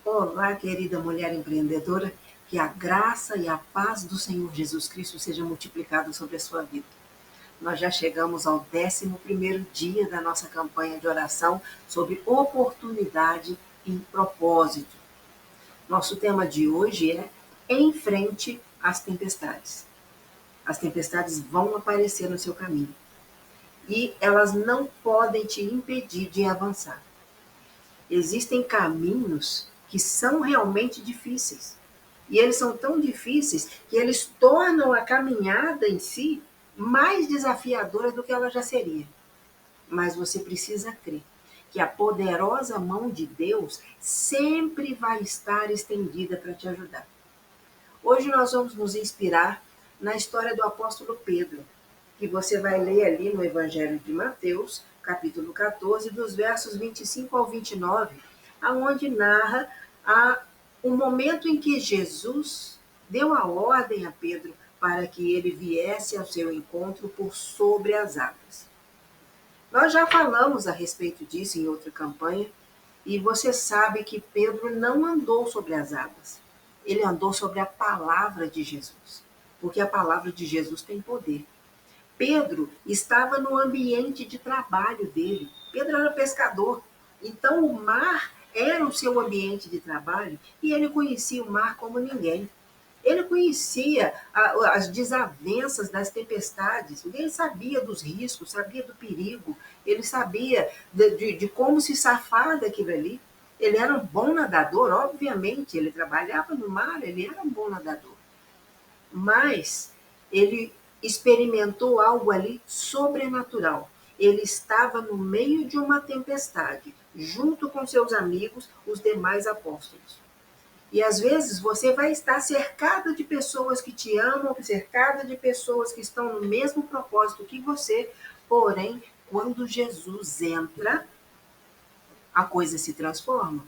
Olá, querida mulher empreendedora, que a graça e a paz do Senhor Jesus Cristo seja multiplicada sobre a sua vida. Nós já chegamos ao 11º dia da nossa campanha de oração sobre oportunidade e propósito. Nosso tema de hoje é em frente às tempestades. As tempestades vão aparecer no seu caminho e elas não podem te impedir de avançar. Existem caminhos que são realmente difíceis. E eles são tão difíceis que eles tornam a caminhada em si mais desafiadora do que ela já seria. Mas você precisa crer que a poderosa mão de Deus sempre vai estar estendida para te ajudar. Hoje nós vamos nos inspirar na história do apóstolo Pedro, que você vai ler ali no Evangelho de Mateus, capítulo 14, dos versos 25 ao 29, aonde narra o momento em que Jesus deu a ordem a Pedro para que ele viesse ao seu encontro por sobre as águas. Nós já falamos a respeito disso em outra campanha, e você sabe que Pedro não andou sobre as águas. Ele andou sobre a palavra de Jesus, porque a palavra de Jesus tem poder. Pedro estava no ambiente de trabalho dele. Pedro era pescador, então o mar era o seu ambiente de trabalho e ele conhecia o mar como ninguém. Ele conhecia as desavenças das tempestades, ele sabia dos riscos, sabia do perigo, ele sabia de como se safar daquilo ali. Ele era um bom nadador, obviamente, ele trabalhava no mar, ele era um bom nadador. Mas ele experimentou algo ali sobrenatural. Ele estava no meio de uma tempestade, junto com seus amigos, os demais apóstolos. E às vezes você vai estar cercado de pessoas que te amam, cercado de pessoas que estão no mesmo propósito que você, porém, quando Jesus entra, a coisa se transforma.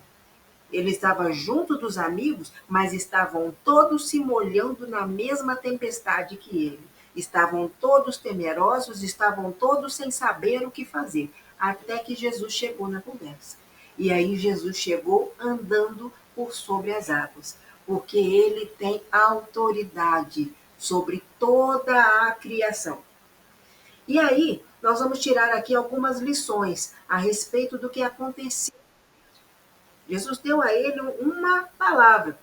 Ele estava junto dos amigos, mas estavam todos se molhando na mesma tempestade que ele. Estavam todos temerosos, estavam todos sem saber o que fazer, até que Jesus chegou na conversa. E aí Jesus chegou andando por sobre as águas, porque ele tem autoridade sobre toda a criação. E aí, nós vamos tirar aqui algumas lições a respeito do que aconteceu. Jesus deu a ele uma palavra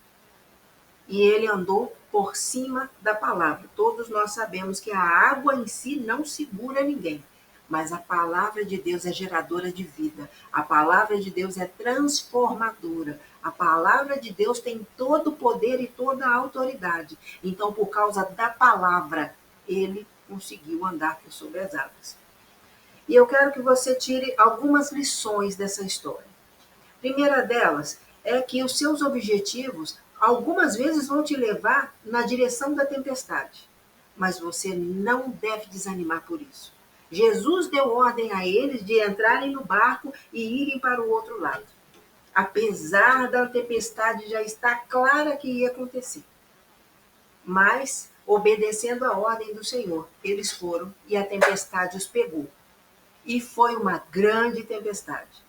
e ele andou por cima da palavra. Todos nós sabemos que a água em si não segura ninguém, mas a palavra de Deus é geradora de vida. A palavra de Deus é transformadora. A palavra de Deus tem todo o poder e toda a autoridade. Então, por causa da palavra, ele conseguiu andar por sobre as águas. E eu quero que você tire algumas lições dessa história. A primeira delas é que os seus objetivos algumas vezes vão te levar na direção da tempestade, mas você não deve desanimar por isso. Jesus deu ordem a eles de entrarem no barco e irem para o outro lado. Apesar da tempestade já estar clara que ia acontecer. Mas, obedecendo a ordem do Senhor, eles foram e a tempestade os pegou. E foi uma grande tempestade.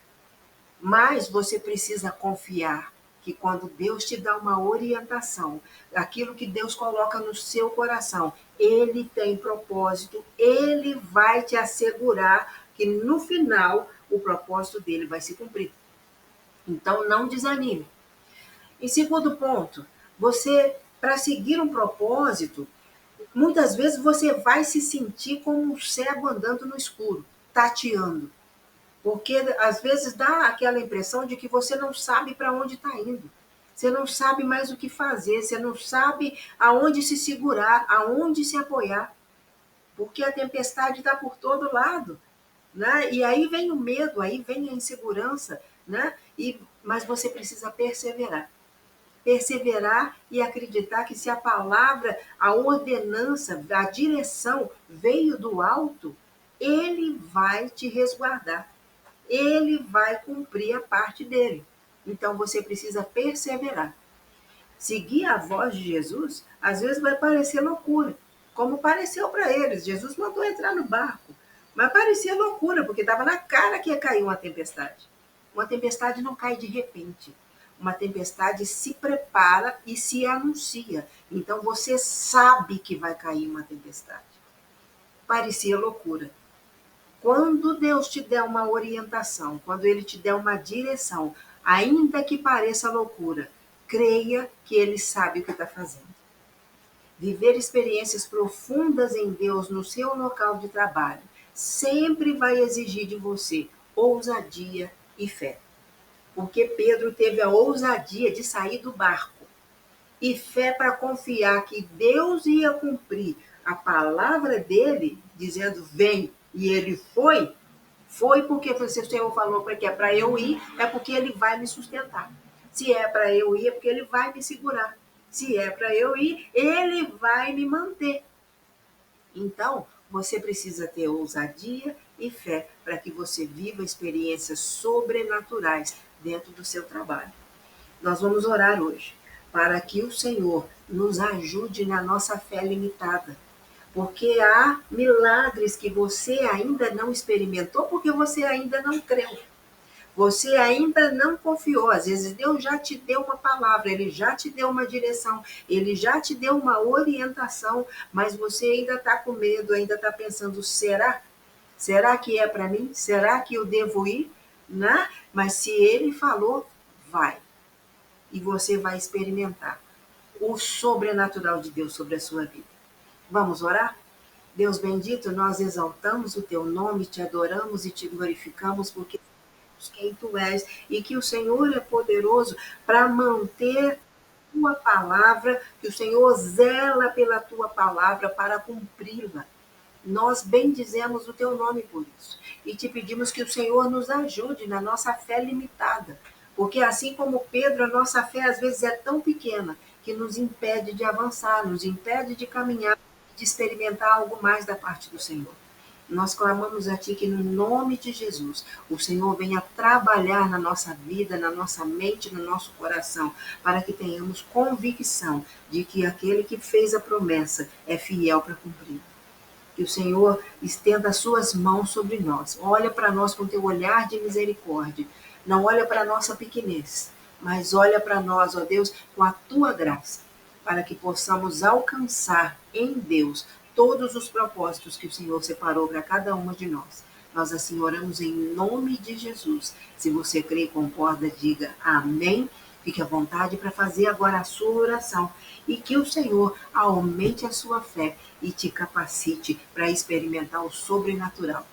Mas você precisa confiar que quando Deus te dá uma orientação, aquilo que Deus coloca no seu coração, ele tem propósito, ele vai te assegurar que no final o propósito dele vai se cumprir. Então não desanime. Em segundo ponto, você, para seguir um propósito, muitas vezes você vai se sentir como um cego andando no escuro, tateando. Porque às vezes dá aquela impressão de que você não sabe para onde está indo. Você não sabe mais o que fazer, você não sabe aonde se segurar, aonde se apoiar. Porque a tempestade está por todo lado. Né? E aí vem o medo, aí vem a insegurança. Né? Mas você precisa perseverar. Perseverar e acreditar que se a palavra, a ordenança, a direção veio do alto, ele vai te resguardar. Ele vai cumprir a parte dele. Então você precisa perseverar. Seguir a voz de Jesus, às vezes vai parecer loucura, como pareceu para eles. Jesus mandou entrar no barco, mas parecia loucura, porque estava na cara que ia cair uma tempestade. Uma tempestade não cai de repente. Uma tempestade se prepara e se anuncia. Então você sabe que vai cair uma tempestade. Parecia loucura. Quando Deus te der uma orientação, quando Ele te der uma direção, ainda que pareça loucura, creia que Ele sabe o que está fazendo. Viver experiências profundas em Deus no seu local de trabalho sempre vai exigir de você ousadia e fé. Porque Pedro teve a ousadia de sair do barco e fé para confiar que Deus ia cumprir a palavra dele, dizendo vem, e ele foi porque o Senhor falou para que é para eu ir, é porque ele vai me sustentar. Se é para eu ir, é porque ele vai me segurar. Se é para eu ir, ele vai me manter. Então, você precisa ter ousadia e fé para que você viva experiências sobrenaturais dentro do seu trabalho. Nós vamos orar hoje para que o Senhor nos ajude na nossa fé limitada. Porque há milagres que você ainda não experimentou, porque você ainda não creu. Você ainda não confiou. Às vezes Deus já te deu uma palavra, Ele já te deu uma direção, Ele já te deu uma orientação, mas você ainda está com medo, ainda está pensando, será? Será que é para mim? Será que eu devo ir? Não? Mas se Ele falou, vai. E você vai experimentar o sobrenatural de Deus sobre a sua vida. Vamos orar? Deus bendito, nós exaltamos o teu nome, te adoramos e te glorificamos, porque sabemos quem tu és e que o Senhor é poderoso para manter a tua palavra, que o Senhor zela pela tua palavra para cumpri-la. Nós bendizemos o teu nome por isso e te pedimos que o Senhor nos ajude na nossa fé limitada, porque assim como Pedro, a nossa fé às vezes é tão pequena que nos impede de avançar, nos impede de caminhar, de experimentar algo mais da parte do Senhor. Nós clamamos a Ti que no nome de Jesus, o Senhor venha trabalhar na nossa vida, na nossa mente, no nosso coração, para que tenhamos convicção de que aquele que fez a promessa é fiel para cumprir. Que o Senhor estenda as suas mãos sobre nós. Olha para nós com teu olhar de misericórdia. Não olha para a nossa pequenez, mas olha para nós, ó Deus, com a tua graça, para que possamos alcançar em Deus todos os propósitos que o Senhor separou para cada uma de nós. Nós assim oramos em nome de Jesus. Se você crê e concorda, diga amém. Fique à vontade para fazer agora a sua oração e que o Senhor aumente a sua fé e te capacite para experimentar o sobrenatural.